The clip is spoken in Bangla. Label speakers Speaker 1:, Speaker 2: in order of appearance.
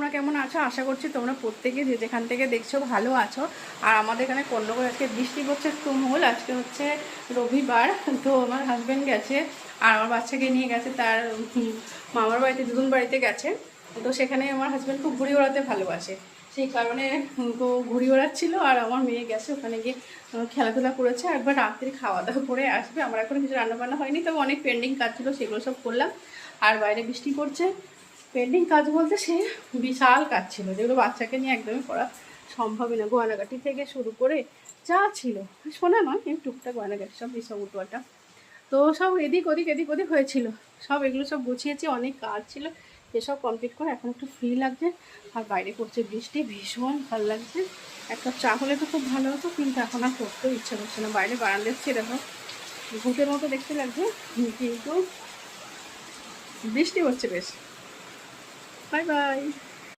Speaker 1: তোমরা কেমন আছো? আশা করছি তোমরা প্রত্যেকে যে যেখান থেকে দেখছো ভালো আছো। আর আমাদের এখানে কন্যগর আজকে বৃষ্টি পড়ছে তুমুল। আজকে হচ্ছে রবিবার, তো আমার হাজব্যান্ড গেছে আর আমার বাচ্চাকে নিয়ে গেছে তার মামার বাড়িতে, দিদুন বাড়িতে গেছে। তো সেখানে আমার হাজব্যান্ড খুব ঘুড়ি ওড়াতে ভালোবাসে, সেই কারণে তো ঘুড়ি ওড়াচ্ছিল। আর আমার মেয়ে গেছে ওখানে গিয়ে খেলাধুলা করেছে, একবার রাত্রি খাওয়া দাওয়া করে আসবে। আমার এখন কিছু রান্নাবান্না হয়নি, তবে অনেক পেন্ডিং কাজ ছিল, সেগুলো সব করলাম। আর বাইরে বৃষ্টি পড়ছে। পেন্ডিং কাজ বলতে সে বিশাল কাজ ছিল, যেগুলো বাচ্চাকে নিয়ে একদমই করা সম্ভবই না। গয়নাগাটি থেকে শুরু করে যা ছিল, শোনা নয়, এই টুকটাক গয়নাগাটি সব বিশাল উটোয়াটা, তো সব এদিক ওদিক হয়েছিল। সব এগুলো সব গুছিয়েছি, অনেক কাজ ছিল, এসব কমপ্লিট করে এখন একটু ফ্রি লাগছে। আর বাইরে পড়ছে বৃষ্টি, ভীষণ ভালো লাগছে। একটা চা হলে তো খুব ভালো হতো, কিন্তু এখন আর করতেও ইচ্ছা করছে না। বাইরে বারান্দা এসছে, দেখো ভূতের মতো দেখতে লাগছে, কিন্তু বৃষ্টি হচ্ছে বেশ। Bye bye.